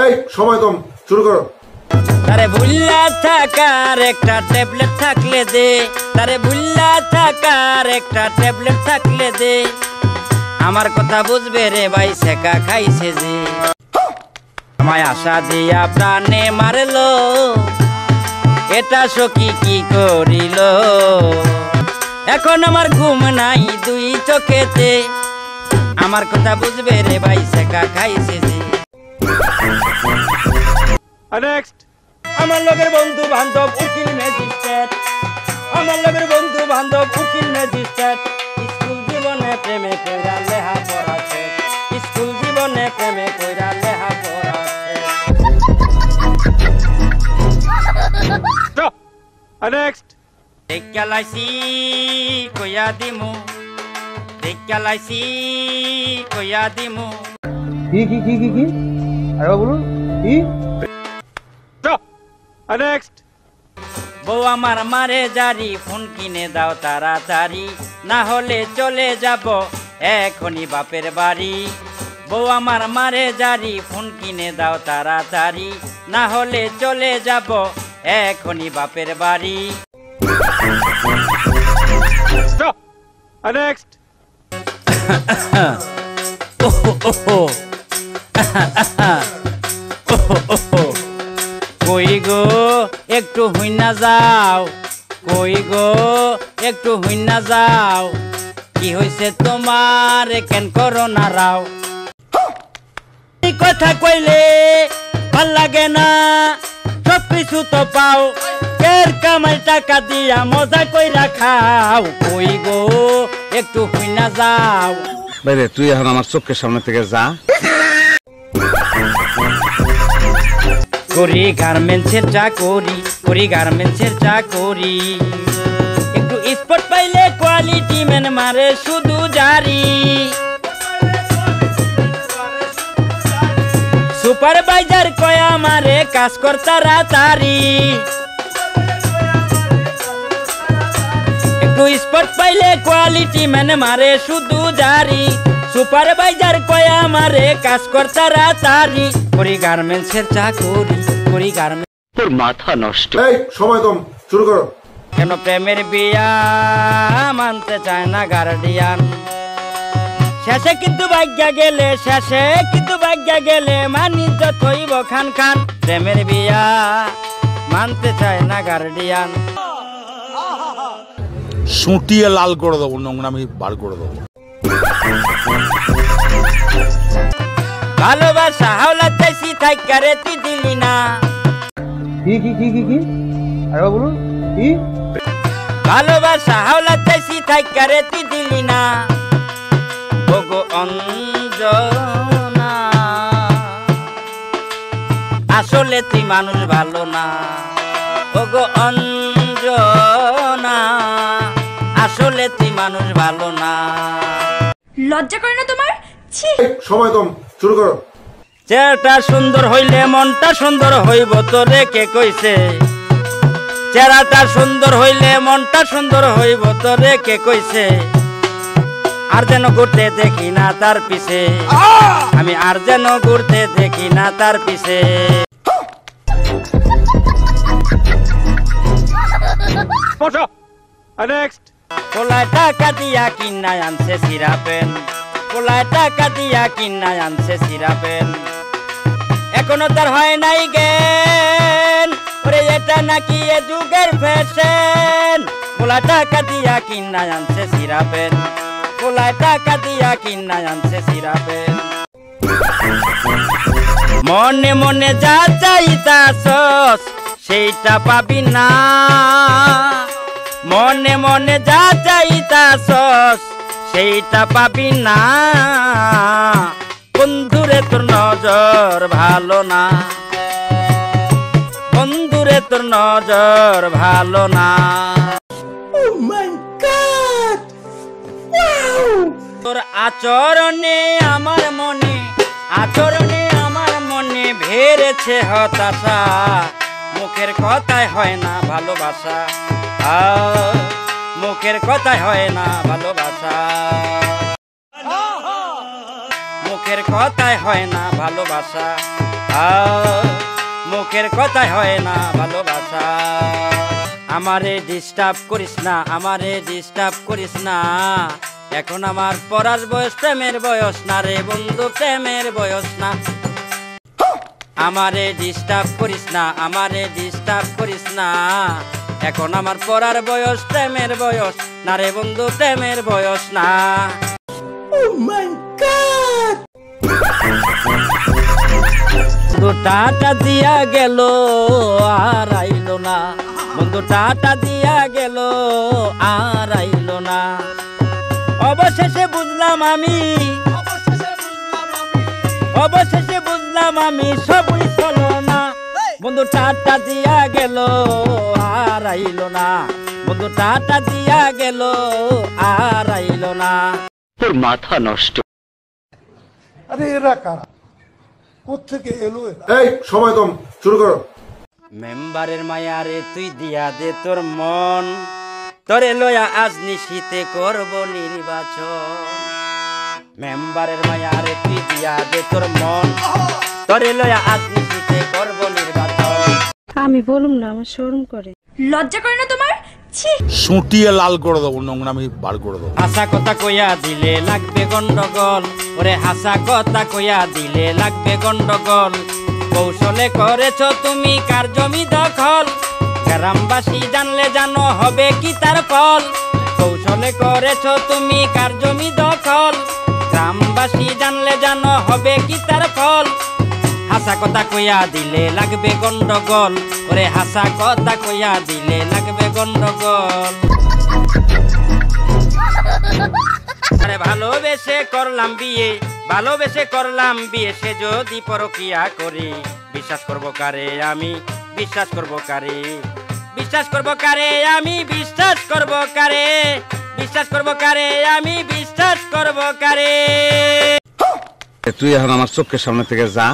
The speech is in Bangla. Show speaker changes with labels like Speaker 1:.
Speaker 1: এই সময় কম, শুরু করো।
Speaker 2: তারে ভুল্লা থাকার একটা ট্যাবলেট থাকলে দে, তারে ভুল্লা থাকার একটা ট্যাবলেট থাকলে দে, আমার কথা বুঝবে রে ভাই শেখা খাইছে যে, আমায় আশা দিয়া প্রাণে মারলো, এটা সখী কি করিল, এখন আমার ঘুম নাই দুই চোখেতে, আমার কথা বুঝবে রে ভাই শেখা খাইছে যে। নেক্সট আমার লগের বন্ধু বান্ধব উকিল ম্যাজিস্ট্রেট, আমার লগের বন্ধু বান্ধব উকিল ম্যাজিস্ট্রেট, স্কুল জীবনে প্রেমে কইরা লেহা পড়াছে, স্কুল জীবনে প্রেমে কইরা লেহা পড়াছে। নেক্সট দেখা লাইছি কইয়া দিমু, দেখা লাইছি কইয়া দিমু।
Speaker 3: কি কি কি কি কি আরে বলুন কি?
Speaker 2: নেক্সট বউ আমার মারে জারি, ফোন কিনে দাও তাড়াতাড়ি, না হলে চলে যাব এখনই বাপের বাড়ি। বউ আমার মারে জারি, ফোন কিনে দাও তাড়াতাড়ি, না হলে চলে যাব এখনই বাপের বাড়ি। নেক্সট কই গো একটু হুইনা যাও, কই গো একটু হুইনা যাও, কি হইছে তোমার কেন করো না রাও, কথা কইলে ভাল লাগে না, সব কিছু তো পাও, এর কামাই টাকা দিয়া মজা কইরা খাও, কই গো একটু হুইনা যাও।
Speaker 4: বাইরে তুই এখন আমার চোখের সামনে থেকে যা।
Speaker 2: করি গার্মেন্টসের চাকরি, করি গার্মেন্টসের চাকরি, একটু স্পট পাইলে কোয়ালিটি ম্যান মারে শুধু জারি, সুপারভাইজার কয়া মারে কাজ কর তাড়াতাড়ি, একটু স্পট পাইলে কোয়ালিটি ম্যান মারে শুধু জারি, সুপারভাইজার কয়া মারে কাজ কর তাড়াতাড়ি, করি গার্মেন্টসের চাকরি, করি গার্মেন্টস।
Speaker 4: তোর মাথা নষ্ট।
Speaker 1: এই সময় কম, শুরু করো।
Speaker 2: কেন প্রেমের বিয়া মানতে চায় না গার্ডিয়ান, শেষে কিন্তু ভাগ্যা গেলে, শেষে কিন্তু ভাগ্যা গেলে মানিজ্য থইব খান খান, প্রেমের বিয়া মানতে চায় না গার্ডিয়ান।
Speaker 5: সুটিয়ে লাল করে দেবো, নোংরামি বার করে দেবো।
Speaker 2: ভালোবাসা হাওলা চাইছি থাইকারে তুই দিলি না,
Speaker 3: কি কি কি কি কি আরে বলুন কি?
Speaker 2: ভালোবাসা হাওলা চাইছি থাইকারে তুই দিলি না, ওগো অঞ্জনা আসলে তুই মানুষ ভালো না, ওগো অঞ্জনা আসলে তুই মানুষ ভালো না।
Speaker 6: লজ্জা করে না তোমার? ছি।
Speaker 1: সময় কম, শুরু করো।
Speaker 2: চেহারাটা সুন্দর হইলে মনটা সুন্দর হইব তোরে কে কইছে, চেহারাটা সুন্দর হইলে মনটা সুন্দর হইব তোরে কে কইছে, আর যেন ঘুরতে দেখি না তার পিছে, আমি আর যেন ঘুরতে দেখি না তার পিছে। নেক্সট পোলায় টাকা দিয়া কিনা আনছে সিরাপেন, পোলায় টাকা দিয়া কিনা আনছে সিরাপেন, এখনো তার হয় নাই জ্ঞান, ওরে এটা নাকি এ যুগের ফ্যাশন, পোলায় টাকা দিয়া কিনা আনছে সিরাপেন, পোলায় টাকা দিয়া কিনা আনছে সিরাপেন। মনে মনে যা চাইতাছস সেইটা পাবি না, মনে মনে যা চাইতাছস সেইটা পাবি না, বন্ধুরে তোর নজর ভালো না, বন্ধুরে তোর নজর ভালো না। তোর আচরণে আমার মনে, আচরণে আমার মনে ভেড়েছে হতাশা, মুখের কথায় হয় না ভালোবাসা, মুখের কথায় হয় না ভালোবাসা, মুখের কথায় হয় না ভালোবাসা, মুখের কথায় হয় না ভালোবাসা। আমারে ডিস্টার্ব করিস না, আমারে ডিস্টার্ব করিস না, এখন আমার পড়ার বয়স, প্রেমের বয়স না রে বন্ধু, প্রেমের বয়স না। আমারে ডিস্টার্ব করিস না, আমারে ডিস্টার্ব করিস না, এখন আমার পড়ার বয়স, প্রেমের বয়স না রে বন্ধু, প্রেমের বয়স না। বন্ধু টাটা দিয়া গেল আর আইলো না, বন্ধু টাটা দিয়া গেল আর আইলো না। অবশেষে বুঝলাম আমি, অবশেষে বুঝলাম আমি সবই চলো না, বন্ধু টাটা দিয়া গেল আর আইলো না, বন্ধু টাটা দিয়া গেল আর আইলো না।
Speaker 4: তোর মাথা নষ্ট।
Speaker 1: আরে এরা কারা, কোত্থেকে এলো এরা? এই সময় কম, শুরু করো।
Speaker 2: মেম্বারের মায়ারে তুই দিয়া দে তোর মন, তোরে লয়া আজ নিশীতে করব নির্বাচন। মেম্বারের মায়ারে তুই দিয়া দে তোর মন, তোরে লয়া আজ নিশীতে করব নির্বাচন।
Speaker 7: আমি বলুম না, আমার শরম করে।
Speaker 6: লজ্জা করে না তোমার? ছি।
Speaker 5: চুটিয়ে লাল করে দেবো, নোংরা আমি বার করে দেবো।
Speaker 2: হাসা কথা কইয়া দিলে লাগবে গন্ডগোল, ওরে হাসা কথা কইয়া দিলে লাগবে গন্ডগোল। কৌশলে করেছ তুমি কার জমি দখল, গ্রামবাসী জানলে জানো হবে কি তার ফল। কৌশলে করেছ তুমি কার জমি দখল, গ্রামবাসী জানলে জানো হবে কি তার ফল। হাসা কথা কইয়া দিলে লাগবে গন্ডগোল, ওরে হাসা কথা কইয়া দিলে লাগবে গন্ডগোল। আরে ভালোবেসে করলাম বিয়ে, ভালোবেসে করলাম বিয়ে, সে যদি পরকিয়া করি বিশ্বাস করব কারে আমি, বিশ্বাস করব কারে, বিশ্বাস করব কারে আমি, বিশ্বাস করব কারে, বিশ্বাস করব কারে আমি, বিশ্বাস করব কারে।
Speaker 4: তুই এখন আমার চোখের সামনে থেকে যা।